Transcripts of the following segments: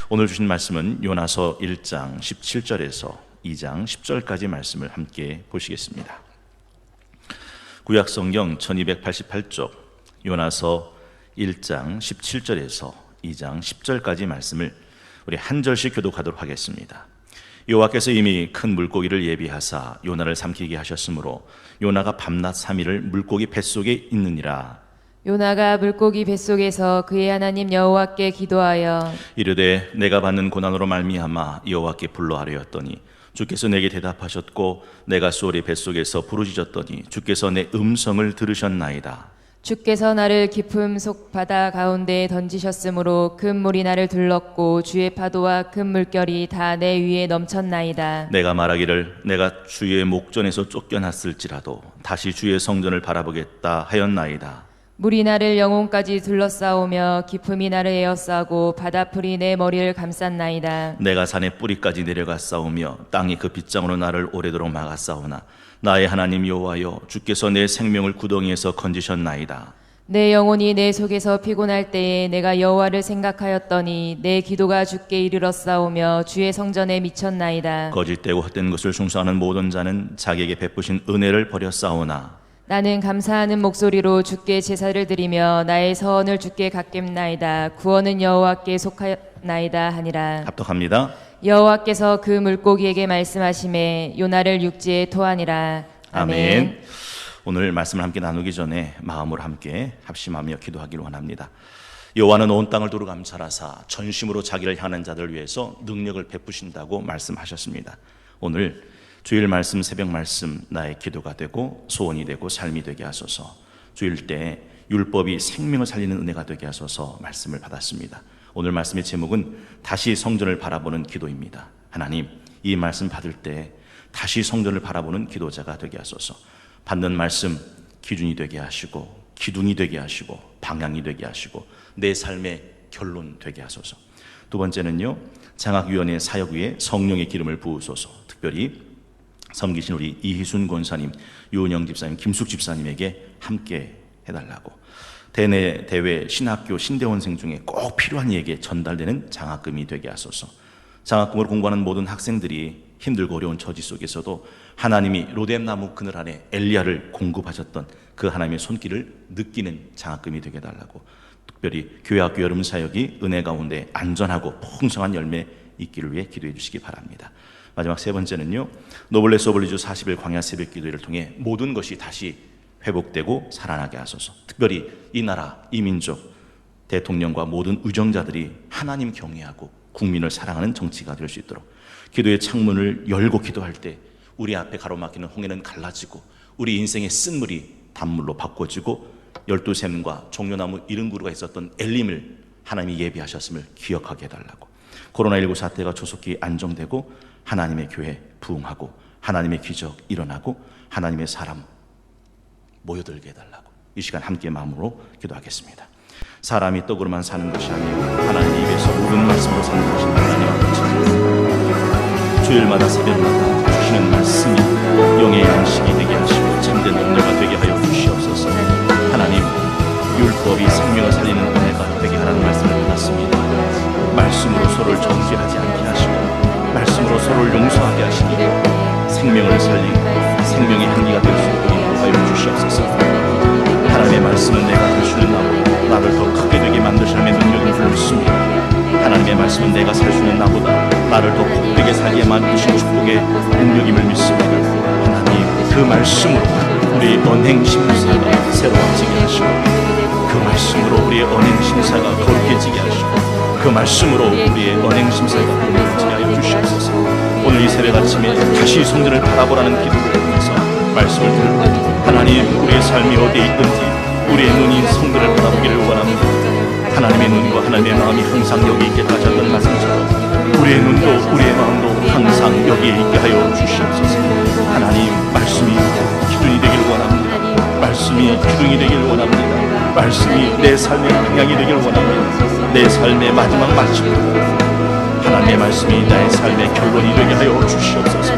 오늘 주신 말씀은 요나서 1장 17절에서 2장 10절까지 말씀을 함께 보시겠습니다. 구약성경 1288쪽 요나서 1장 17절에서 2장 10절까지 말씀을 우리 한 절씩 교독하도록 하겠습니다. 여호와께서 이미 큰 물고기를 예비하사 요나를 삼키게 하셨으므로 요나가 밤낮 3일을 물고기 뱃속에 있느니라. 요나가 물고기 뱃속에서 그의 하나님 여호와께 기도하여 이르되 내가 받는 고난으로 말미암아 여호와께 불러하려였더니 주께서 내게 대답하셨고 내가 수월이 뱃속에서 부르짖었더니 주께서 내 음성을 들으셨나이다. 주께서 나를 깊음 속 바다 가운데에 던지셨으므로 큰 물이 나를 둘렀고 주의 파도와 큰 물결이 다 내 위에 넘쳤나이다. 내가 말하기를 내가 주의 목전에서 쫓겨났을지라도 다시 주의 성전을 바라보겠다 하였나이다. 물이 나를 영혼까지 둘러싸오며 깊음이 나를 에워싸고 바다풀이 내 머리를 감쌌나이다. 내가 산의 뿌리까지 내려가 싸우며 땅이 그 빗장으로 나를 오래도록 막아 싸우나 나의 하나님 여호와여 주께서 내 생명을 구덩이에서 건지셨나이다. 내 영혼이 내 속에서 피곤할 때에 내가 여호와를 생각하였더니 내 기도가 주께 이르렀사오며 주의 성전에 미쳤나이다. 거짓되고 헛된 것을 숭상하는 모든 자는 자기에게 베푸신 은혜를 버려 싸우나 나는 감사하는 목소리로 주께 제사를 드리며 나의 서원을 주께 갚겠나이다. 구원은 여호와께 속하나이다 하니라. 합독합니다. 여호와께서 그 물고기에게 말씀하시매 요나를 육지에 토하니라. 아멘. 오늘 말씀을 함께 나누기 전에 마음으로 함께 합심하며 기도하기를 원합니다. 여호와는 온 땅을 두루 감찰하사 전심으로 자기를 향하는 자들을 위해서 능력을 베푸신다고 말씀하셨습니다. 오늘 주일 말씀, 새벽 말씀 나의 기도가 되고 소원이 되고 삶이 되게 하소서. 주일 때 율법이 생명을 살리는 은혜가 되게 하소서 말씀을 받았습니다. 오늘 말씀의 제목은 다시 성전을 바라보는 기도입니다. 하나님, 이 말씀 받을 때 다시 성전을 바라보는 기도자가 되게 하소서. 받는 말씀 기준이 되게 하시고 기둥이 되게 하시고 방향이 되게 하시고 내 삶의 결론 되게 하소서. 두 번째는요, 장학위원회 사역 위에 성령의 기름을 부으소서. 특별히 섬기신 우리 이희순 권사님, 유은영 집사님, 김숙 집사님에게 함께 해달라고. 대내 대외 신학교 신대원생 중에 꼭 필요한 이에게 전달되는 장학금이 되게 하소서. 장학금으로 공부하는 모든 학생들이 힘들고 어려운 처지 속에서도 하나님이 로뎀나무 그늘 아래 엘리야를 공급하셨던 그 하나님의 손길을 느끼는 장학금이 되게 해달라고. 특별히 교회학교 여름 사역이 은혜 가운데 안전하고 풍성한 열매 있기를 위해 기도해 주시기 바랍니다. 마지막 세 번째는요, 노블레스 오블리주 40일 광야 새벽 기도회를 통해 모든 것이 다시 회복되고 살아나게 하소서. 특별히 이 나라, 이 민족, 대통령과 모든 의정자들이 하나님 경외하고 국민을 사랑하는 정치가 될 수 있도록 기도의 창문을 열고 기도할 때 우리 앞에 가로막히는 홍해는 갈라지고 우리 인생의 쓴물이 단물로 바꿔지고 12샘과 종려나무 70그루가 있었던 엘림을 하나님이 예비하셨음을 기억하게 해달라고. 코로나19 사태가 조속히 안정되고 하나님의 교회 부흥하고 하나님의 기적 일어나고 하나님의 사람 모여들게 해달라고. 이 시간 함께 마음으로 기도하겠습니다. 사람이 떡으로만 사는 것이 아니고 하나님 입에서 모든 말씀으로 사는 것이 하나님 아버지, 주일마다 새벽마다 주시는 말씀이 영의 양식이 되게 하시고 참된 능력가 되게 하여 주시옵소서. 하나님, 율법이 생명을 살리는 은혜가 되게 하라는 말씀을 받았습니다. 말씀으로 서로를 정죄하지 않게 하시고 말씀으로 서로를 용서하게 하시니 생명을 살리고 생명의 향기가 될 수 있도록 하여 주시옵소서. 하나님의 말씀은 내가 될 수 있는 나보다 나를 더 크게 되게 만드실 하나님의 능력을 불렀습니다. 하나님의 말씀은 내가 살 수 있는 나보다 나를 더 복되게 살게 만드신 축복의 능력임을 믿습니다. 하나님, 그 말씀으로 우리의 언행 심사가 새로워지게 하시고 그 말씀으로 우리의 언행 심사가 거룩해지게 하시고 그 말씀으로 우리의 언행 심사가 거룩해지게 하여 주시옵소서. 오늘 이 새벽 아침에 다시 성전을 바라보라는 기도를 통해서 말씀을 들고 하나님, 우리의 삶이 어디에 있든지 우리의 눈이 성전을 바라보기를 원합니다. 하나님의 눈과 하나님의 마음이 항상 여기 있게 하셨던 말씀처럼 우리의 눈도 우리의 마음도 항상 여기에 있게 하여 주시옵소서. 하나님, 말씀이 기둥이 되기를 원합니다. 말씀이 기둥이 되기를 원합니다. 말씀이 내 삶의 방향이 되기를 원합니다. 내 삶의 마지막 마침표가 하나님의 말씀이 나의 삶의 결론이 되게 하여 주시옵소서.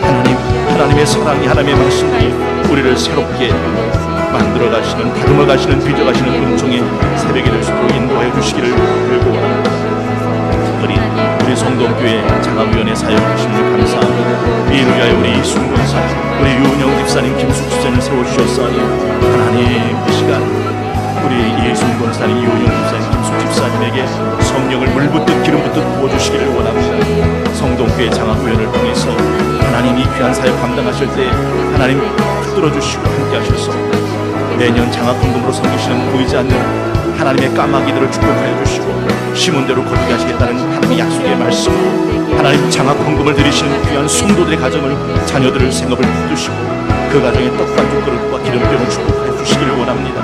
하나님, 하나님의 사랑이, 하나님의 말씀이 우리를 새롭게 만들어 가시는, 다듬어 가시는, 빚어 가시는 은총의 새벽이 될 수 있도록 인도하여 주시기를 빌고 원합니다. 특별히 성동교회 장학위원회 사역 주심을 감사합니다. 이를 위하여 우리 이순 권사님, 우리 유은영 집사님, 김숙 집사님을 세워주셨사니 하나님 이 시간 우리 이순 권사님, 유은영 집사님, 김숙 집사님에게 성령을 물붓듯 기름 붓듯 부어주시기를 원합니다. 성동교회 장학위원을 통해서 하나님 이 귀한 사역 감당하실 때 하나님 붙들어주시고 함께 하셔서 매년 장학헌금으로 섬기시는 보이지 않는 하나님의 까마귀들을 축복하여 주시고 심은 대로 거두게 하시겠다는 하나님의 약속의 말씀, 하나님 장학헌금을 드리시는 귀한 성도들의 가정을, 자녀들을 생업을 붙드시고 그 가정에 떡반죽 그릇과 기름병을 축복하여 주시기를 원합니다.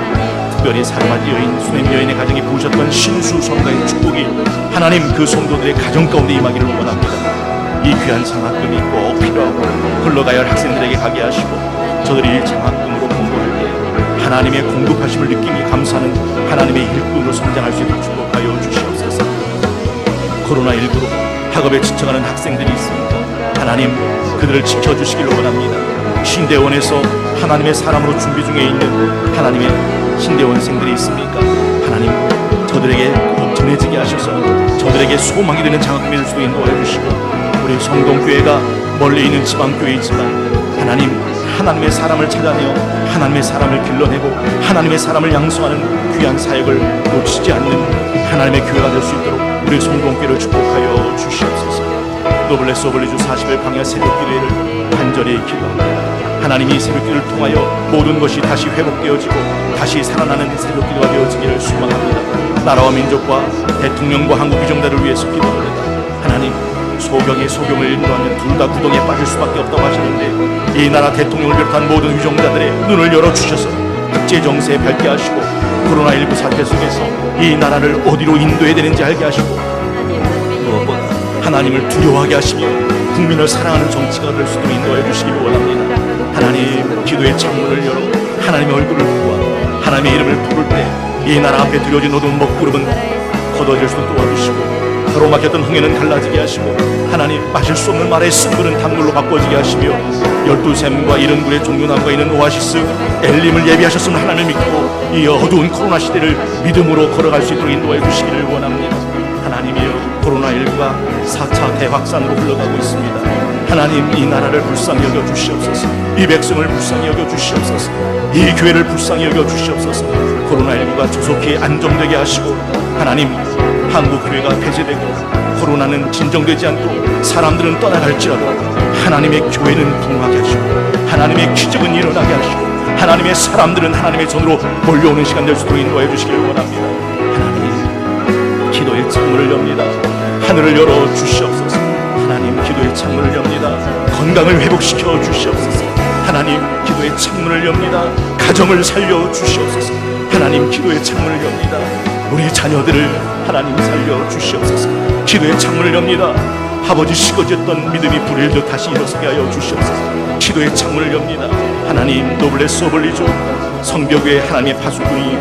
특별히 사랑한 여인, 수냄 여인의 가정에 부으셨던 신수 성가의 축복이 하나님 그 성도들의 가정 가운데 임하기를 원합니다. 이 귀한 장학금이 꼭 필요하고 흘러가야 할 학생들에게 가게 하시고 저들이 장학금으로 공부할 때 하나님의 공급하심을 느끼니 감사하는 하나님의 일꾼으로 성장할 수 있도록 축복하여 주시옵소서. 코로나19로 학업에 지쳐가는 학생들이 있습니다. 하나님 그들을 지켜주시기를 원합니다. 신대원에서 하나님의 사람으로 준비 중에 있는 하나님의 신대원생들이 있습니까? 하나님 저들에게 꼭 전해지게 하셔서 저들에게 소망이 되는 장학금이 될 수도 인도하여 주시고 우리 성동교회가 멀리 있는 지방교회이지만 하나님 하나님의 사람을 찾아내어 하나님의 사람을 길러내고 하나님의 사람을 양성하는 귀한 사역을 놓치지 않는 하나님의 교회가 될 수 있도록 우리 성동교회를 축복하여 주시옵소서. 노블레스 오블리주 40일 광야 새벽기도회를 간절히 기도합니다. 하나님이 새벽기도를 통하여 모든 것이 다시 회복되어지고 다시 살아나는 새벽기도가 되어지기를 소망합니다. 나라와 민족과 대통령과 한국 비정대를 위해서 기도합니다. 하나님 소경이 소경을 인도하면 둘 다 구덩이에 빠질 수밖에 없다고 하시는데 이 나라 대통령을 비롯한 모든 위정자들의 눈을 열어주셔서 국제정세에 밝게 하시고 코로나19 사태 속에서 이 나라를 어디로 인도해야 되는지 알게 하시고 무엇보다 하나님을 두려워하게 하시며 국민을 사랑하는 정치가 될 수 있도록 인도하여 주시기를 원합니다. 하나님 기도의 창문을 열어 하나님의 얼굴을 보아 하나님의 이름을 부를 때 이 나라 앞에 들여진 어두운 먹구름은 걷어질 수 있도록 도와주시고 가로막혔던 흥에는 갈라지게 하시고 하나님 마실 수 없는 말의 쓴물은 단물로 바꿔지게 하시며 12샘과 70굴의 종려나무가 있는 오아시스 엘림을 예비하셨으면 하나님을 믿고 이 어두운 코로나 시대를 믿음으로 걸어갈 수 있도록 인도해 주시기를 원합니다. 하나님이여 코로나19가 4차 대확산으로 흘러가고 있습니다. 하나님 이 나라를 불쌍히 여겨 주시옵소서. 이 백성을 불쌍히 여겨 주시옵소서. 이 교회를 불쌍히 여겨 주시옵소서. 코로나19가 조속히 안정되게 하시고 하나님 한국 교회가 폐쇄되고 코로나는 진정되지 않고 사람들은 떠나갈지라도 하나님의 교회는 부흥하게 하시고 하나님의 기적은 일어나게 하시고 하나님의 사람들은 하나님의 전으로 몰려오는 시간 될 수 있도록 인도해 주시기를 원합니다. 하나님 기도의 창문을 엽니다. 하늘을 열어 주시옵소서. 하나님 기도의 창문을 엽니다. 건강을 회복시켜 주시옵소서. 하나님 기도의 창문을 엽니다. 가정을 살려 주시옵소서. 하나님 기도의 창문을 엽니다. 우리 자녀들을 하나님 살려 주시옵소서. 기도의 창문을 엽니다. 아버지 시거졌던 믿음이 불일도 다시 일어서게 하여 주시옵소서. 기도의 창문을 엽니다. 하나님 노블레스 오블리주 성벽에 하나님의 파수꾼이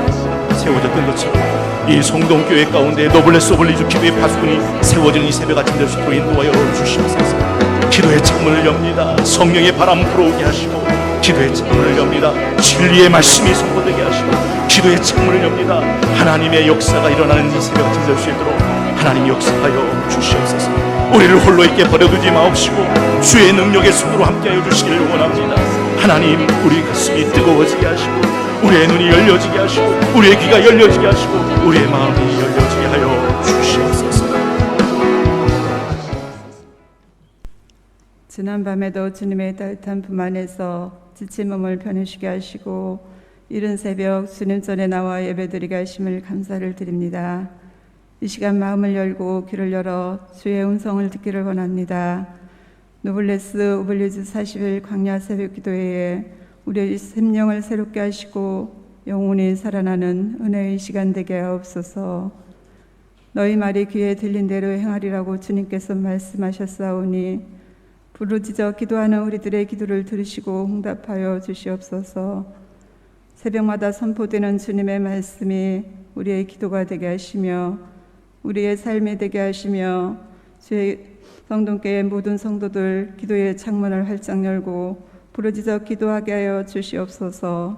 세워졌던 것처럼 이 성동교회 가운데 노블레스 오블리주 기도의 파수꾼이 세워지는 이 새벽 아침 될 수 있도록 인도하여 주시옵소서. 기도의 창문을 엽니다. 성령의 바람 불어오게 하시고 기도의 창문을 엽니다. 진리의 말씀이 선포되게 하시고 기도의 창문을 엽니다. 하나님의 역사가 일어나는 이 새벽 아침 될 수 있도록 하나님 역사하여 주시옵소서. 우리를 홀로 있게 버려두지 마옵시고 주의 능력의 손으로 함께하여 주시기를 원합니다. 하나님 우리 가슴이 뜨거워지게 하시고 우리의 눈이 열려지게 하시고 우리의 귀가 열려지게 하시고 우리의 마음이 열려지게 하여 주시옵소서. 지난밤에도 주님의 따뜻한 품 안에서 지친 몸을 편히쉬게 하시고 이른 새벽 주님 전에 나와 예배드리게 하심을 감사를 드립니다. 이 시간 마음을 열고 귀를 열어 주의 음성을 듣기를 원합니다. 노블레스 오블리주 40일 광야 새벽 기도회에 우리의 심령을 새롭게 하시고 영혼이 살아나는 은혜의 시간 되게 하옵소서. 너희 말이 귀에 들린 대로 행하리라고 주님께서 말씀하셨사오니 부르짖어 기도하는 우리들의 기도를 들으시고 응답하여 주시옵소서. 새벽마다 선포되는 주님의 말씀이 우리의 기도가 되게 하시며 우리의 삶이 되게 하시며 주의 성동교회 모든 성도들 기도의 창문을 활짝 열고 부르짖어 기도하게 하여 주시옵소서.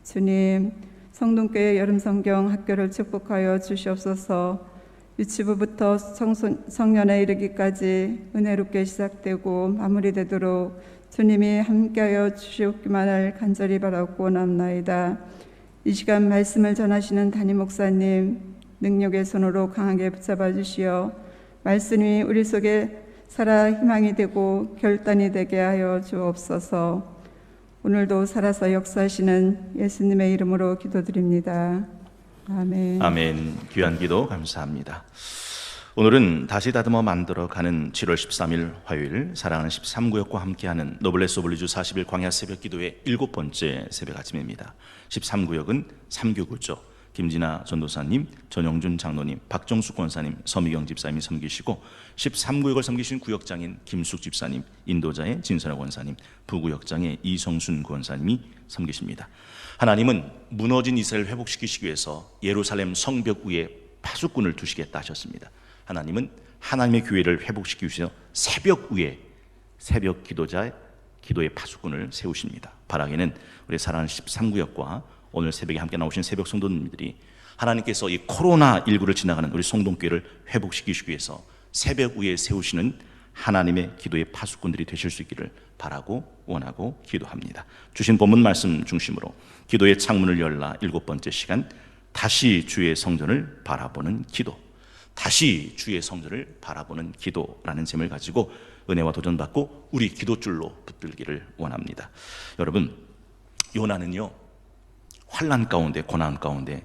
주님, 성동교회 여름성경 학교를 축복하여 주시옵소서. 유치부부터 성년에 이르기까지 은혜롭게 시작되고 마무리되도록 주님이 함께하여 주시옵기만을 간절히 바라고 원합나이다. 이 시간 말씀을 전하시는 담임 목사님 능력의 손으로 강하게 붙잡아 주시어 말씀이 우리 속에 살아 희망이 되고 결단이 되게 하여 주옵소서. 오늘도 살아서 역사하시는 예수님의 이름으로 기도드립니다. 아멘. 아멘. 귀한 기도 감사합니다. 오늘은 다시 다듬어 만들어가는 7월 13일 화요일 사랑하는 13구역과 함께하는 노블레스 오블리주 40일 광야 새벽 기도의 7번째 새벽 아침입니다. 13구역은 3교구죠. 김진아 전도사님, 전영준 장로님, 박정숙 권사님, 서미경 집사님이 섬기시고 13구역을 섬기신 구역장인 김숙 집사님, 인도자의 진선호 권사님, 부구역장의 이성순 권사님이 섬기십니다. 하나님은 무너진 이스라엘을 회복시키시기 위해서 예루살렘 성벽 위에 파수꾼을 두시겠다 하셨습니다. 하나님은 하나님의 교회를 회복시키기 위해서 새벽 위에 새벽 기도자의 기도의 파수꾼을 세우십니다. 바라기는 우리 사랑하는 13구역과 오늘 새벽에 함께 나오신 새벽 성도님들이 하나님께서 이 코로나19를 지나가는 우리 성동교회를 회복시키시기 위해서 새벽 위에 세우시는 하나님의 기도의 파수꾼들이 되실 수 있기를 바라고 원하고 기도합니다. 주신 본문 말씀 중심으로 기도의 창문을 열라 7번째 시간, 다시 주의 성전을 바라보는 기도, 다시 주의 성전을 바라보는 기도라는 제목을 가지고 은혜와 도전받고 우리 기도줄로 붙들기를 원합니다. 여러분, 요나는요 환난 가운데 고난 가운데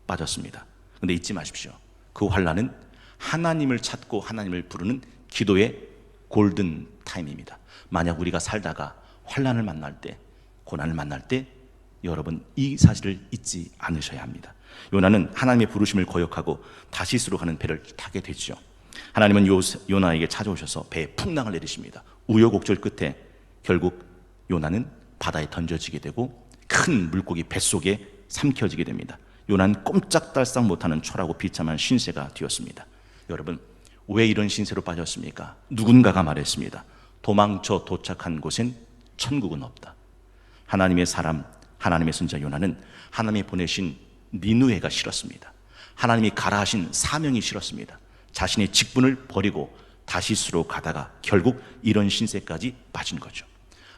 빠졌습니다. 그런데 잊지 마십시오. 그 환난은 하나님을 찾고 하나님을 부르는 기도의 골든 타임입니다. 만약 우리가 살다가 환난을 만날 때, 고난을 만날 때 여러분 이 사실을 잊지 않으셔야 합니다. 요나는 하나님의 부르심을 거역하고 다시스로 가는 배를 타게 되죠. 하나님은 요나에게 찾아오셔서 배에 풍랑을 내리십니다. 우여곡절 끝에 결국 요나는 바다에 던져지게 되고 큰 물고기 뱃속에 삼켜지게 됩니다. 요나는 꼼짝달싹 못하는 초라고 비참한 신세가 되었습니다. 여러분, 왜 이런 신세로 빠졌습니까? 누군가가 말했습니다. 도망쳐 도착한 곳엔 천국은 없다. 하나님의 사람, 하나님의 선자 요나는 하나님이 보내신 니느웨가 싫었습니다. 하나님이 가라 하신 사명이 싫었습니다. 자신의 직분을 버리고 다시스로 가다가 결국 이런 신세까지 빠진 거죠.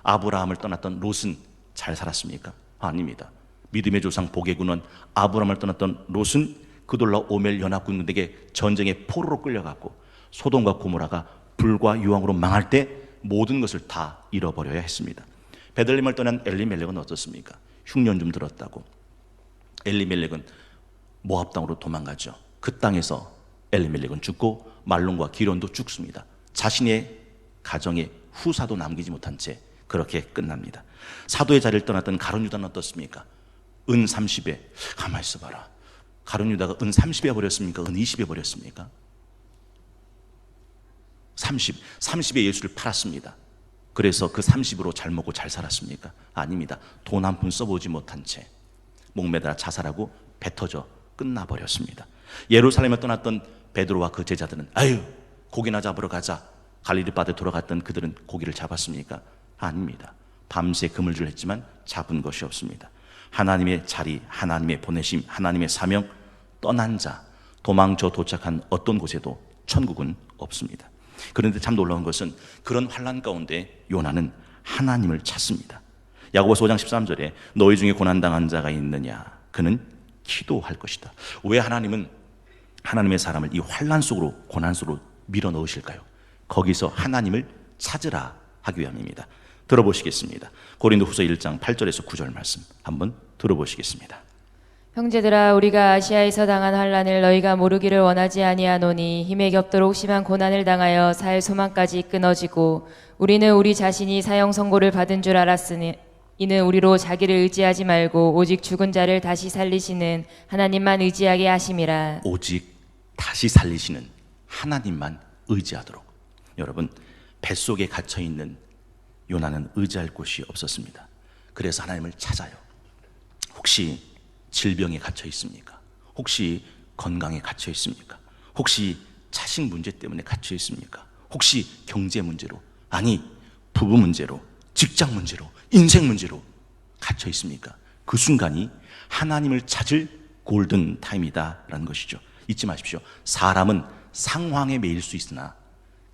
아브라함을 떠났던 롯은 잘 살았습니까? 아닙니다. 믿음의 조상 복의 근원 아브라함을 떠났던 롯은 그돌라 오멜 연합군에게 전쟁의 포로로 끌려갔고 소돔과 고모라가 불과 유황으로 망할 때 모든 것을 다 잃어버려야 했습니다. 베들레헴을 떠난 엘리멜렉은 어떻습니까? 흉년 좀 들었다고 엘리멜렉은 모압 땅으로 도망가죠. 그 땅에서 엘리멜렉은 죽고 말론과 기론도 죽습니다. 자신의 가정에 후사도 남기지 못한 채 그렇게 끝납니다. 사도의 자리를 떠났던 가룟 유다는 어떻습니까? 은 30에 가만히 있어봐라. 가룟 유다가 은 30에 버렸습니까? 은 20에 버렸습니까? 30에 예수를 팔았습니다. 그래서 그 30으로 잘 먹고 잘 살았습니까? 아닙니다. 돈 한 푼 써보지 못한 채 목매달아 자살하고 배 터져 끝나버렸습니다. 예루살렘에 떠났던 베드로와 그 제자들은 아유 고기나 잡으러 가자. 갈릴리 바다에 돌아갔던 그들은 고기를 잡았습니까? 아닙니다. 밤새 그물질을 했지만 잡은 것이 없습니다. 하나님의 자리, 하나님의 보내심, 하나님의 사명 떠난 자, 도망쳐 도착한 어떤 곳에도 천국은 없습니다. 그런데 참 놀라운 것은 그런 환난 가운데 요나는 하나님을 찾습니다. 야고보서 5장 13절에 너희 중에 고난당한 자가 있느냐? 그는 기도할 것이다. 왜 하나님은 하나님의 사람을 이 환난 속으로 고난 속으로 밀어 넣으실까요? 거기서 하나님을 찾으라 하기 위함입니다. 들어보시겠습니다. 고린도후서 1장 8절에서 9절 말씀 한번 들어보시겠습니다. 형제들아, 우리가 아시아에서 당한 환난을 너희가 모르기를 원하지 아니하노니 힘에 겹도록 심한 고난을 당하여 살 소망까지 끊어지고 우리는 우리 자신이 사형 선고를 받은 줄 알았으니 이는 우리로 자기를 의지하지 말고 오직 죽은 자를 다시 살리시는 하나님만 의지하게 하심이라. 오직 다시 살리시는 하나님만 의지하도록. 여러분, 뱃속에 갇혀있는 요나는 의지할 곳이 없었습니다. 그래서 하나님을 찾아요. 혹시 질병에 갇혀 있습니까? 혹시 건강에 갇혀 있습니까? 혹시 자식 문제 때문에 갇혀 있습니까? 혹시 경제 문제로, 아니 부부 문제로, 직장 문제로, 인생 문제로 갇혀 있습니까? 그 순간이 하나님을 찾을 골든 타임이다라는 것이죠. 잊지 마십시오. 사람은 상황에 매일 수 있으나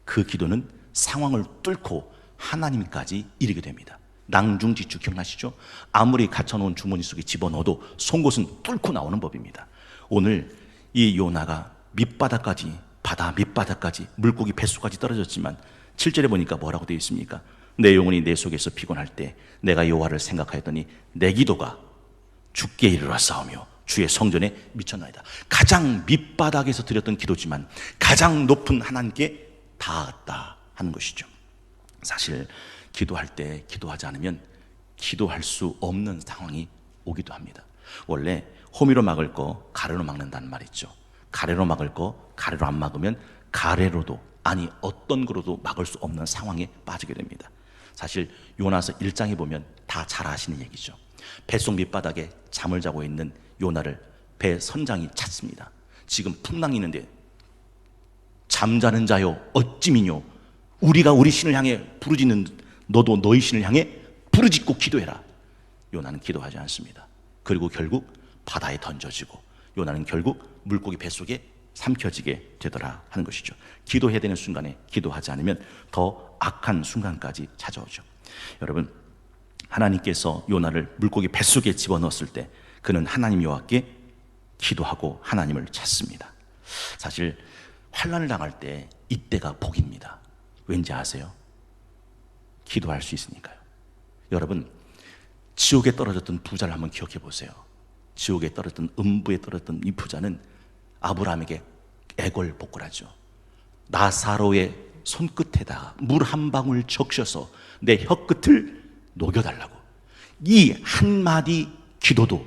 그 기도는 상황을 뚫고 하나님까지 이르게 됩니다. 낭중지추 기억나시죠? 아무리 갇혀놓은 주머니 속에 집어넣어도 송곳은 뚫고 나오는 법입니다. 오늘 이 요나가 밑바닥까지, 바다 밑바닥까지, 물고기 뱃속까지 떨어졌지만 7절에 보니까 뭐라고 되어 있습니까? 내 영혼이 내 속에서 피곤할 때 내가 여호와를 생각하였더니 내 기도가 주께 이르렀사오며 주의 성전에 미쳤나이다. 가장 밑바닥에서 드렸던 기도지만 가장 높은 하나님께 닿았다 하는 것이죠. 사실 기도할 때 기도하지 않으면 기도할 수 없는 상황이 오기도 합니다. 원래 호미로 막을 거 가래로 막는다는 말 있죠. 가래로 막을 거 가래로 안 막으면 가래로도, 아니 어떤 거로도 막을 수 없는 상황에 빠지게 됩니다. 사실 요나서 1장에 보면 다 잘 아시는 얘기죠. 뱃속 밑바닥에 잠을 자고 있는 요나를 배 선장이 찾습니다. 지금 풍랑이 있는데 잠자는 자여 어찌미뇨, 우리가 우리 신을 향해 부르짖는 너도 너희 신을 향해 부르짖고 기도해라. 요나는 기도하지 않습니다. 그리고 결국 바다에 던져지고 요나는 결국 물고기 뱃속에 삼켜지게 되더라 하는 것이죠. 기도해야 되는 순간에 기도하지 않으면 더 악한 순간까지 찾아오죠. 여러분, 하나님께서 요나를 물고기 뱃속에 집어넣었을 때 그는 하나님 여호와께 기도하고 하나님을 찾습니다. 사실 환난을 당할 때 이때가 복입니다. 왠지 아세요? 기도할 수 있으니까요. 여러분, 지옥에 떨어졌던 부자를 한번 기억해 보세요. 지옥에 떨어졌던, 음부에 떨어졌던 이 부자는 아브라함에게 애걸복걸하죠. 나사로의 손끝에다가 물 한 방울 적셔서 내 혀끝을 녹여달라고. 이 한마디 기도도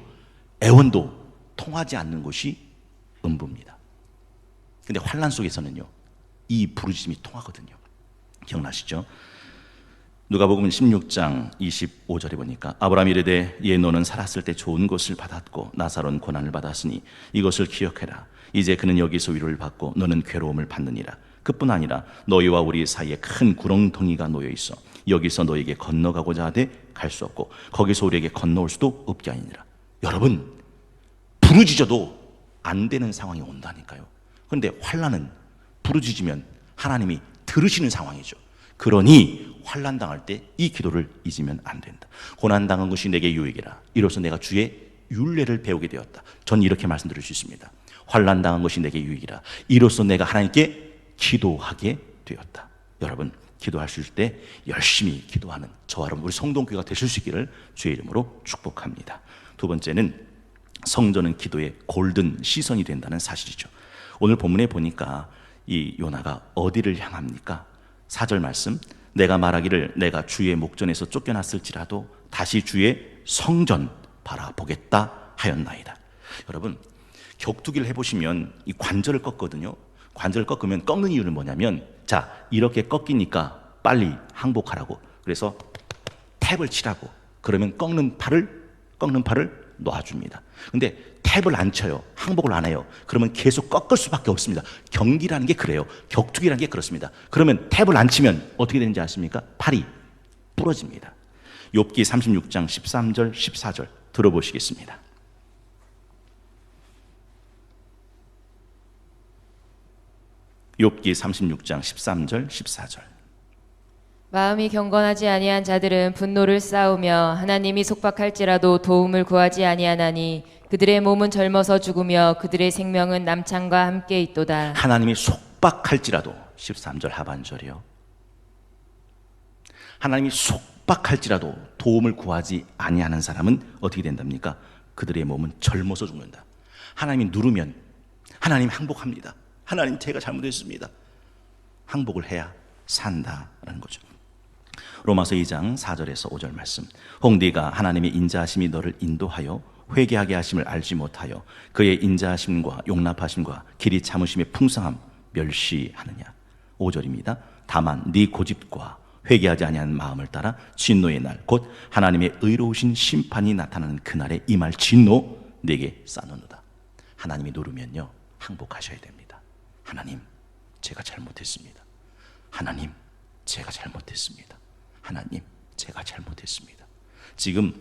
애원도 통하지 않는 곳이 음부입니다. 근데 환난 속에서는요, 이 부르짖음이 통하거든요. 기억나시죠? 누가복음 16장 25절에 보니까 아브라함이 이르되 예 너는 살았을 때 좋은 것을 받았고 나사로는 고난을 받았으니 이것을 기억해라. 이제 그는 여기서 위로를 받고 너는 괴로움을 받느니라. 그뿐 아니라 너희와 우리 사이에 큰 구렁텅이가 놓여 있어 여기서 너에게 건너가고자 하되 갈 수 없고 거기서 우리에게 건너올 수도 없게 하니라. 여러분, 부르짖어도 안 되는 상황이 온다니까요. 그런데 환난은 부르짖으면 하나님이 들으시는 상황이죠. 그러니 환난 당할 때 이 기도를 잊으면 안 된다. 고난 당한 것이 내게 유익이라. 이로써 내가 주의 율례를 배우게 되었다. 전 이렇게 말씀드릴 수 있습니다. 환난 당한 것이 내게 유익이라. 이로써 내가 하나님께 기도하게 되었다. 여러분, 기도하실 때 열심히 기도하는 저와 여러분 우리 성동교회가 되실 수 있기를 주의 이름으로 축복합니다. 두 번째는 성전은 기도의 골든 시선이 된다는 사실이죠. 오늘 본문에 보니까 이 요나가 어디를 향합니까? 4절 말씀, 내가 말하기를 내가 주의 목전에서 쫓겨났을지라도 다시 주의 성전 바라보겠다 하였나이다. 여러분, 격투기를 해보시면 이 관절을 꺾거든요. 관절을 꺾으면 꺾는 이유는 뭐냐면, 자, 이렇게 꺾이니까 빨리 항복하라고, 그래서 탭을 치라고, 그러면 꺾는 팔을 놔줍니다. 근데 탭을 안 쳐요. 항복을 안 해요. 그러면 계속 꺾을 수밖에 없습니다. 경기라는 게 그래요. 격투기라는 게 그렇습니다. 그러면 탭을 안 치면 어떻게 되는지 아십니까? 팔이 부러집니다. 욥기 36장 13절 14절 들어보시겠습니다. 욥기 36장 13절 14절. 마음이 경건하지 아니한 자들은 분노를 쌓으며 하나님이 속박할지라도 도움을 구하지 아니하나니 그들의 몸은 젊어서 죽으며 그들의 생명은 남창과 함께 있도다. 하나님이 속박할지라도, 13절 하반절이요. 하나님이 속박할지라도 도움을 구하지 아니하는 사람은 어떻게 된답니까? 그들의 몸은 젊어서 죽는다. 하나님이 누르면 하나님 항복합니다. 하나님 제가 잘못했습니다. 항복을 해야 산다라는 거죠. 로마서 2장 4절에서 5절 말씀, 홍디가 하나님의 인자하심이 너를 인도하여 회개하게 하심을 알지 못하여 그의 인자하심과 용납하심과 길이 참으심의 풍성함 멸시하느냐. 5절입니다. 다만 네 고집과 회개하지 아니하는 마음을 따라 진노의 날 곧 하나님의 의로우신 심판이 나타나는 그날에 임할 진노 네게 쌓노노다. 하나님이 누르면요 항복하셔야 됩니다. 하나님 제가 잘못했습니다. 하나님 제가 잘못했습니다. 하나님 제가 잘못했습니다. 지금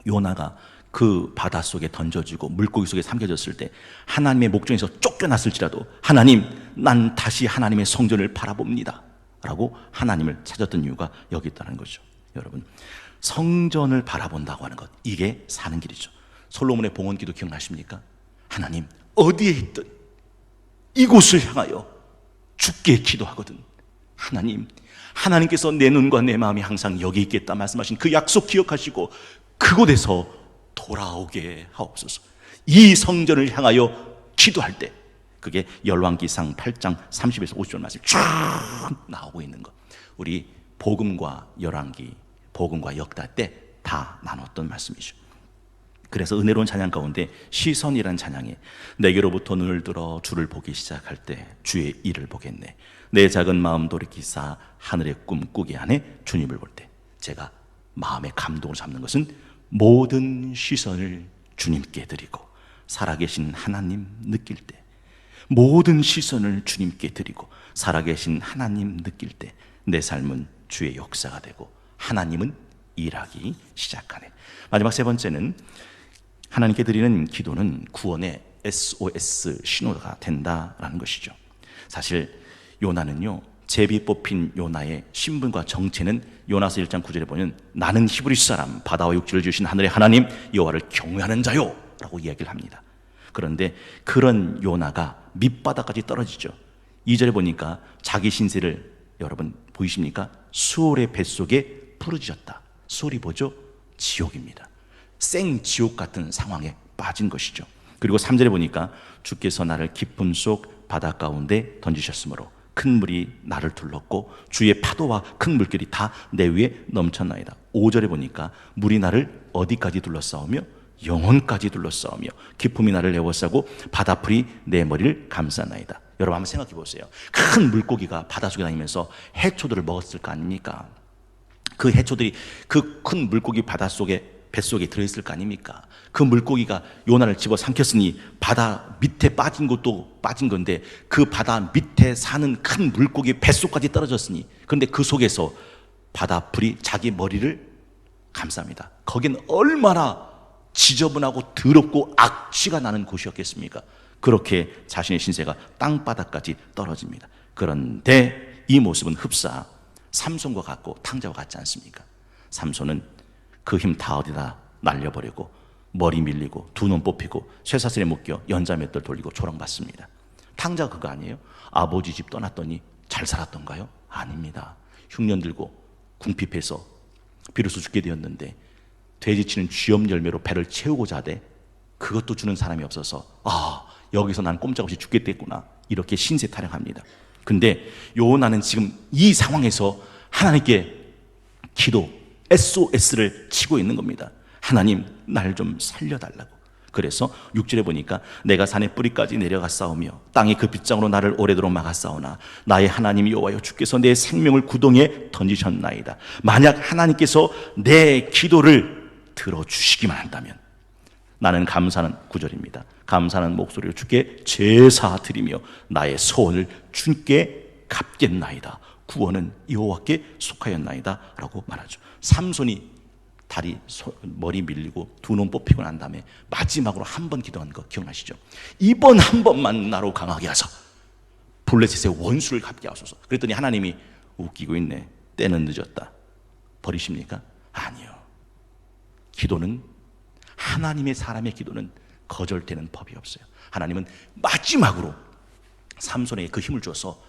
요나가 그 바닷속에 던져지고 물고기 속에 삼켜졌을 때 하나님의 목전에서 쫓겨났을지라도 하나님, 난 다시 하나님의 성전을 바라봅니다 라고 하나님을 찾았던 이유가 여기 있다는 거죠. 여러분, 성전을 바라본다고 하는 것, 이게 사는 길이죠. 솔로몬의 봉헌기도 기억나십니까? 하나님, 어디에 있든 이곳을 향하여 주께 기도하거든 하나님께서 내 눈과 내 마음이 항상 여기 있겠다 말씀하신 그 약속 기억하시고 그곳에서 돌아오게 하옵소서. 이 성전을 향하여 기도할 때, 그게 열왕기상 8장 30에서 50절 말씀이 쭉 나오고 있는 것, 우리 복음과 열왕기, 복음과 역다 때 다 나눴던 말씀이죠. 그래서 은혜로운 찬양 가운데 시선이란 찬양에 내게로부터 눈을 들어 주를 보기 시작할 때 주의 일을 보겠네. 내 작은 마음 돌이키사 하늘의 꿈 꾸게 하네. 주님을 볼 때 제가 마음의 감동을 잡는 것은 모든 시선을 주님께 드리고 살아계신 하나님 느낄 때, 모든 시선을 주님께 드리고 살아계신 하나님 느낄 때 내 삶은 주의 역사가 되고 하나님은 일하기 시작하네. 마지막 세 번째는 하나님께 드리는 기도는 구원의 SOS 신호가 된다라는 것이죠. 사실 요나는요, 제비 뽑힌 요나의 신분과 정체는 요나서 1장 9절에 보면 나는 히브리 사람, 바다와 육지를 주신 하늘의 하나님 여호와를 경외하는 자요 라고 이야기를 합니다. 그런데 그런 요나가 밑바닥까지 떨어지죠. 2절에 보니까 자기 신세를, 여러분 보이십니까? 수올의 뱃속에 부르짖었다. 수올이 뭐죠? 지옥입니다. 생지옥 같은 상황에 빠진 것이죠. 그리고 3절에 보니까 주께서 나를 깊음 속 바다 가운데 던지셨으므로 큰 물이 나를 둘렀고 주의 파도와 큰 물결이 다 내 위에 넘쳤나이다. 5절에 보니까 물이 나를 어디까지 둘러싸우며 영혼까지 둘러싸우며 기품이 나를 에워싸고 바다풀이 내 머리를 감싸나이다. 여러분 한번 생각해 보세요. 큰 물고기가 바닷속에 다니면서 해초들을 먹었을 거 아닙니까? 그 해초들이 그 큰 물고기 바닷속에 뱃속에 들어있을 거 아닙니까? 그 물고기가 요나를 집어 삼켰으니 바다 밑에 빠진 것도 빠진 건데 그 바다 밑에 사는 큰 물고기 뱃속까지 떨어졌으니, 그런데 그 속에서 바다풀이 자기 머리를 감쌉니다. 거긴 얼마나 지저분하고 더럽고 악취가 나는 곳이었겠습니까? 그렇게 자신의 신세가 땅바닥까지 떨어집니다. 그런데 이 모습은 흡사 삼손과 같고 탕자와 같지 않습니까? 삼손은 그 힘 다 어디다 날려버리고 머리 밀리고 두 눈 뽑히고 쇠사슬에 묶여 연자맷돌 돌리고 조롱받습니다. 탕자가 그거 아니에요? 아버지 집 떠났더니 잘 살았던가요? 아닙니다. 흉년 들고 궁핍해서 비로소 죽게 되었는데 돼지치는 쥐염 열매로 배를 채우고자 하되 그것도 주는 사람이 없어서 여기서 난 꼼짝없이 죽겠겠구나, 이렇게 신세 타령합니다. 근데 요나는 지금 이 상황에서 하나님께 기도 SOS를 치고 있는 겁니다. 하나님, 날 좀 살려달라고. 그래서 6절에 보니까 내가 산의 뿌리까지 내려가 싸우며 땅의 그 빗장으로 나를 오래도록 막았사오나 나의 하나님 여호와여 주께서 내 생명을 구덩이에 던지셨나이다. 만약 하나님께서 내 기도를 들어주시기만 한다면 나는 감사하는 9절입니다. 감사하는 목소리로 주께 제사 드리며 나의 소원을 주께 갚겠나이다. 구원은 여호와께 속하였나이다 라고 말하죠. 삼손이 다리, 머리 밀리고 두 눈 뽑히고 난 다음에 마지막으로 한 번 기도한 거 기억나시죠? 이번 한 번만 나로 강하게 하사 블레셋의 원수를 갚게 하소서. 그랬더니 하나님이 웃기고 있네, 때는 늦었다, 버리십니까? 아니요. 기도는, 하나님의 사람의 기도는 거절되는 법이 없어요. 하나님은 마지막으로 삼손에게 그 힘을 줘서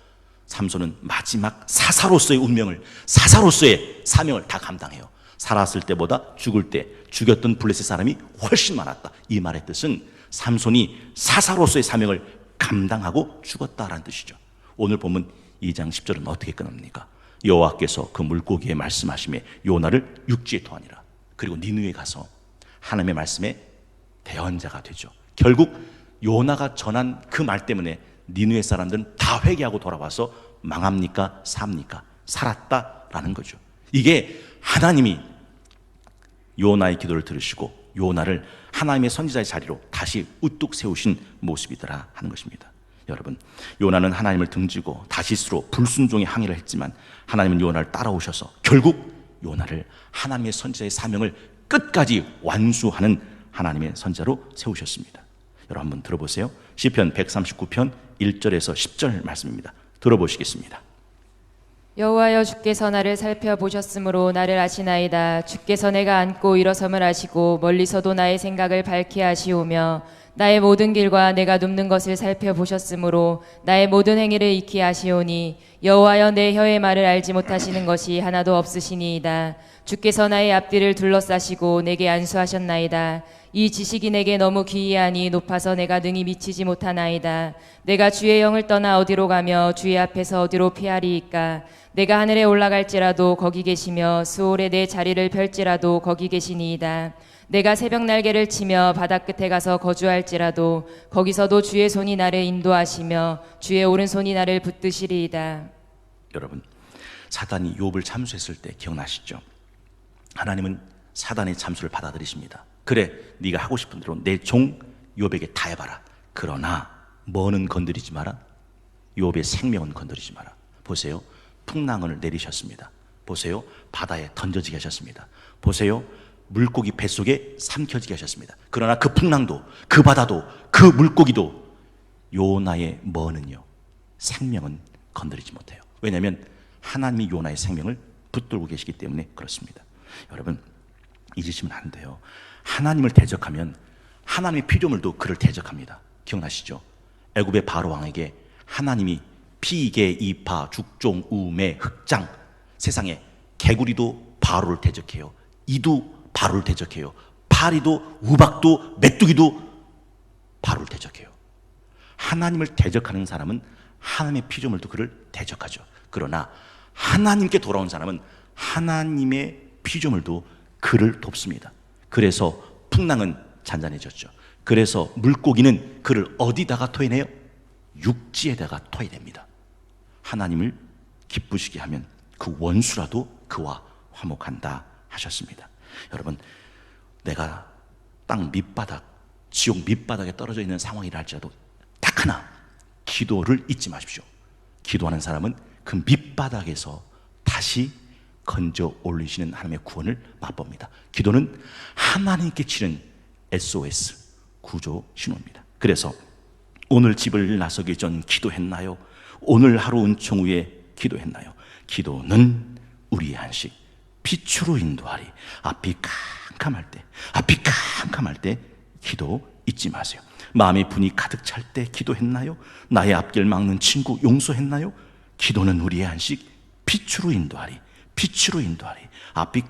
삼손은 마지막 사사로서의 운명을, 사사로서의 사명을 다 감당해요. 살았을 때보다 죽을 때 죽였던 블레셋 사람이 훨씬 많았다. 이 말의 뜻은 삼손이 사사로서의 사명을 감당하고 죽었다라는 뜻이죠. 오늘 보면 2장 10절은 어떻게 끝납니까? 여호와께서 그 물고기에 말씀하심에 요나를 육지에 토하니라. 그리고 니느웨에 가서 하나님의 말씀에 대언자가 되죠. 결국 요나가 전한 그 말 때문에 니느웨 사람들은 다 회개하고 돌아와서 망합니까? 삽니까? 살았다라는 거죠. 이게 하나님이 요나의 기도를 들으시고 요나를 하나님의 선지자의 자리로 다시 우뚝 세우신 모습이더라 하는 것입니다. 여러분, 요나는 하나님을 등지고 다시스로 불순종의 항의를 했지만 하나님은 요나를 따라오셔서 결국 요나를 하나님의 선지자의 사명을 끝까지 완수하는 하나님의 선자로 세우셨습니다. 여러분 한번 들어보세요. 시편 139편 1절에서 10절 말씀입니다. 들어보시겠습니다. 여호와여, 주께서 나를 살펴보셨으므로 나를 아시나이다. 주께서 내가 앉고 일어섬을 아시고 멀리서도 나의 생각을 밝게 하시오며 나의 모든 길과 내가 눕는 것을 살펴보셨으므로 나의 모든 행위를 익히 아시오니 여호와여, 내 혀의 말을 알지 못하시는 것이 하나도 없으시니이다. 주께서 나의 앞뒤를 둘러싸시고 내게 안수하셨나이다. 이 지식이 내게 너무 기이하니 높아서 내가 능히 미치지 못하나이다. 내가 주의 영을 떠나 어디로 가며 주의 앞에서 어디로 피하리이까. 내가 하늘에 올라갈지라도 거기 계시며 수월에 내 자리를 펼지라도 거기 계시니이다. 내가 새벽 날개를 치며 바다 끝에 가서 거주할지라도 거기서도 주의 손이 나를 인도하시며 주의 오른손이 나를 붙드시리이다. 여러분, 사단이 욥을 참수했을 때 기억나시죠? 하나님은 사단의 참수를 받아들이십니다. 그래, 네가 하고 싶은 대로 내 종 욥에게 다 해봐라. 그러나 뭐는 건드리지 마라. 욥의 생명은 건드리지 마라. 보세요, 풍랑을 내리셨습니다. 보세요, 바다에 던져지게 하셨습니다. 보세요, 물고기 뱃속에 삼켜지게 하셨습니다. 그러나 그 풍랑도, 그 바다도, 그 물고기도 요나의 뭐는요, 생명은 건드리지 못해요. 왜냐하면 하나님이 요나의 생명을 붙들고 계시기 때문에 그렇습니다. 여러분, 잊으시면 안 돼요. 하나님을 대적하면 하나님의 피조물도 그를 대적합니다. 기억나시죠? 애굽의 바로 왕에게 하나님이 피개, 이파, 죽종, 우매, 흑장, 세상에 개구리도 바로를 대적해요. 이도 바로를 대적해요. 파리도, 우박도, 메뚜기도 바로를 대적해요. 하나님을 대적하는 사람은 하나님의 피조물도 그를 대적하죠. 그러나 하나님께 돌아온 사람은 하나님의 피조물도 그를 돕습니다. 그래서 풍랑은 잔잔해졌죠. 그래서 물고기는 그를 어디다가 토해내요? 육지에다가 토해냅니다. 하나님을 기쁘시게 하면 그 원수라도 그와 화목한다 하셨습니다. 여러분, 내가 땅 밑바닥, 지옥 밑바닥에 떨어져 있는 상황이라 할지라도 딱 하나, 기도를 잊지 마십시오. 기도하는 사람은 그 밑바닥에서 다시 건져 올리시는 하나님의 구원을 맛봅니다. 기도는 하나님께 치는 SOS, 구조 신호입니다. 그래서 오늘 집을 나서기 전 기도했나요? 오늘 하루 은총 후에 기도했나요? 기도는 우리의 한식, 빛으로 인도하리. 앞이 캄캄할 때 기도 잊지 마세요. 마음의 분이 가득 찰 때 기도했나요? 나의 앞길 막는 친구 용서했나요? 기도는 우리의 한식, 빛으로 인도하리. 앞이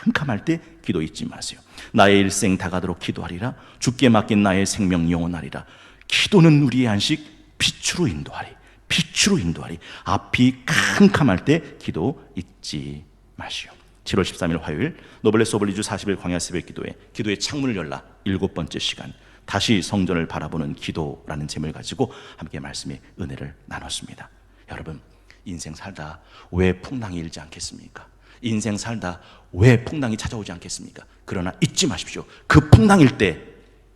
캄캄할 때 기도 잊지 마세요. 나의 일생 다가도록 기도하리라. 주께 맡긴 나의 생명 영원하리라. 기도는 우리의 한식, 빛으로 인도하리. 앞이 캄캄할 때 기도 잊지 마시오. 7월 13일 화요일 노블레스 오블리주 40일 광야 새벽 기도회, 기도의 창문을 열라 7번째 시간, 다시 성전을 바라보는 기도라는 제목을 가지고 함께 말씀의 은혜를 나눴습니다. 여러분, 인생 살다 왜 풍랑이 일지 않겠습니까? 인생 살다 왜 풍랑이 찾아오지 않겠습니까? 그러나 잊지 마십시오. 그 풍랑일 때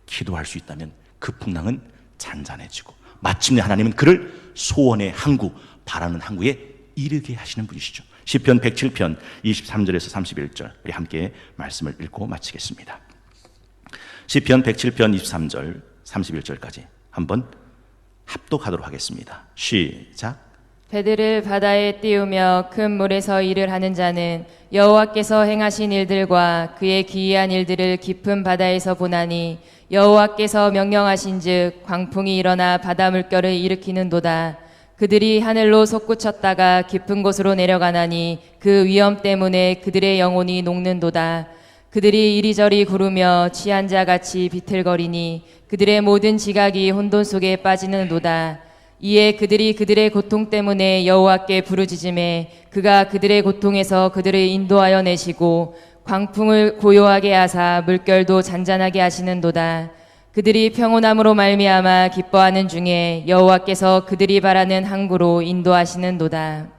기도할 수 있다면 그 풍랑은 잔잔해지고 마침내 하나님은 그를 소원의 항구, 바라는 항구에 이르게 하시는 분이시죠. 시편 107편 23절에서 31절 우리 함께 말씀을 읽고 마치겠습니다. 시편 107편 23절 31절까지 한번 합독하도록 하겠습니다. 시작. 배들을 바다에 띄우며 큰 물에서 일을 하는 자는 여호와께서 행하신 일들과 그의 기이한 일들을 깊은 바다에서 보나니 여호와께서 명령하신즉 광풍이 일어나 바다 물결을 일으키는도다. 그들이 하늘로 솟구쳤다가 깊은 곳으로 내려가나니 그 위험 때문에 그들의 영혼이 녹는도다. 그들이 이리저리 구르며 취한 자 같이 비틀거리니 그들의 모든 지각이 혼돈 속에 빠지는도다. 이에 그들이 그들의 고통 때문에 여호와께 부르짖음에 그가 그들의 고통에서 그들을 인도하여 내시고 광풍을 고요하게 하사 물결도 잔잔하게 하시는도다. 그들이 평온함으로 말미암아 기뻐하는 중에 여호와께서 그들이 바라는 항구로 인도하시는도다.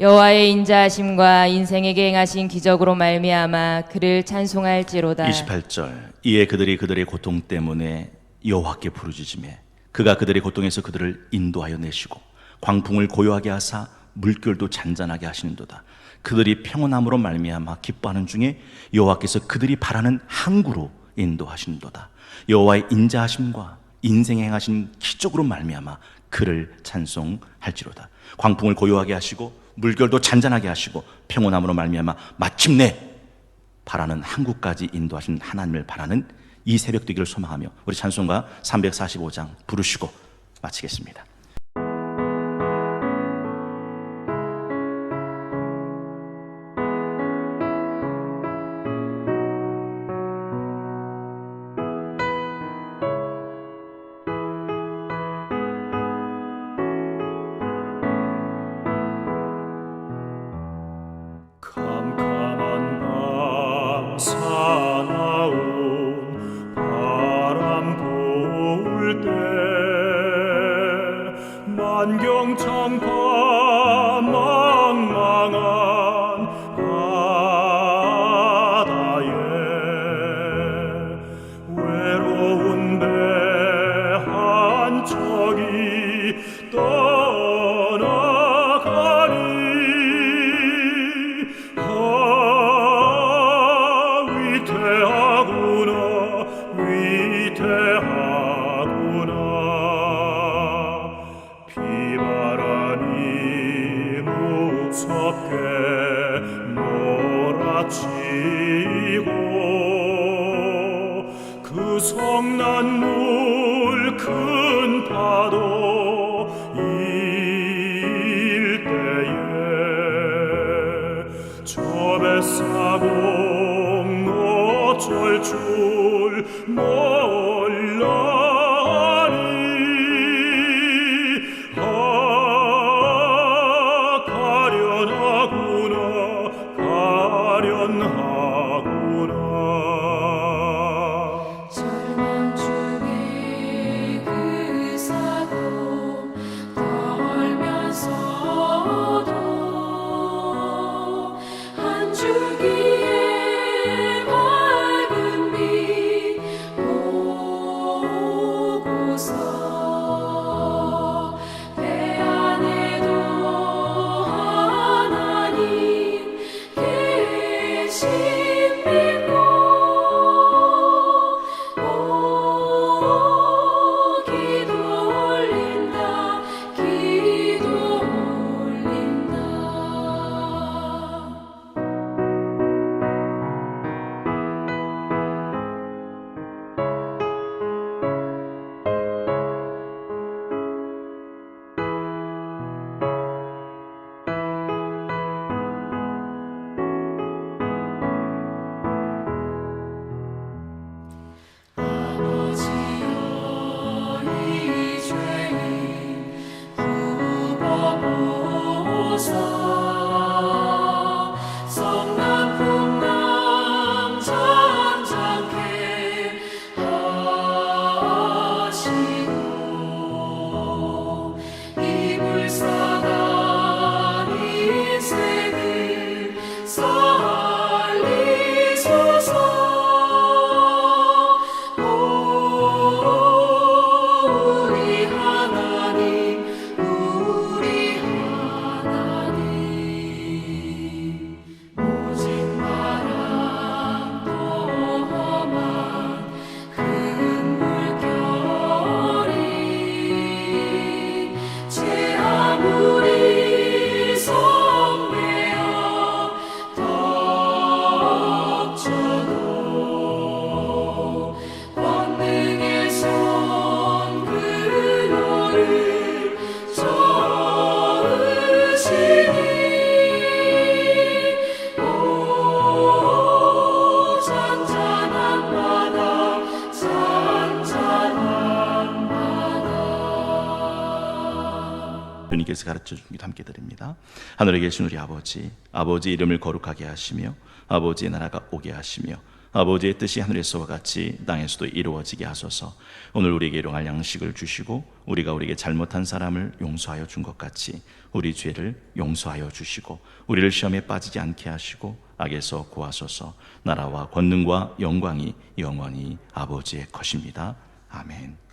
여호와의 인자하심과 인생에게 행하신 기적으로 말미암아 그를 찬송할지로다. 28절. 이에 그들이 그들의 고통 때문에 여호와께 부르짖으매 그가 그들의 고통에서 그들을 인도하여 내시고 광풍을 고요하게 하사 물결도 잔잔하게 하시는도다. 그들이 평온함으로 말미암아 기뻐하는 중에 여호와께서 그들이 바라는 항구로 인도하신도다. 여호와의 인자하심과 인생에 행하신 기적으로 말미암아 그를 찬송할지로다. 광풍을 고요하게 하시고 물결도 잔잔하게 하시고 평온함으로 말미암아 마침내 바라는 한국까지 인도하신 하나님을 바라는 이 새벽 되기를 소망하며 우리 찬송가 345장 부르시고 마치겠습니다. 캄캄한 밤 사나운 바람 부을 때 만경창파 망망한 바다에 외로운 배 한 척이 떠나가니 위태하구나 위태하구나 비바람이 무섭게 몰아치고 그 성난물 큰 파도 일 때에 저 뱃사공 어쩔 줄 몰라니 가련하구나 가련하구나 절망 중에 그 사고 떨면서도 한 줄기의 밝은 빛 보고서 배 안에도 하나님 계신 믿고 기도 올린다 기도 올린다 아버지여 이 죄인 굽어보사 성남풍랑 잔잔케 하시고 이 불쌍한 인생을 살리소서 우리 하나님 우리 하나님 오직 바람도 험한 큰 물결이 제 아무리 성내어 덮쳐도 권능의 손 그녀를 저으시니 오 잔잔한 바다 잔잔한 바다 주님께서 가르쳐 주기도 함께 드립니다. 하늘에 계신 우리 아버지, 아버지 이름을 거룩하게 하시며 아버지의 나라가 오게 하시며 아버지의 뜻이 하늘에서와 같이 땅에서도 이루어지게 하소서. 오늘 우리에게 일용할 양식을 주시고 우리가 우리에게 잘못한 사람을 용서하여 준 것 같이 우리 죄를 용서하여 주시고 우리를 시험에 빠지지 않게 하시고 악에서 구하소서. 나라와 권능과 영광이 영원히 아버지의 것입니다. 아멘.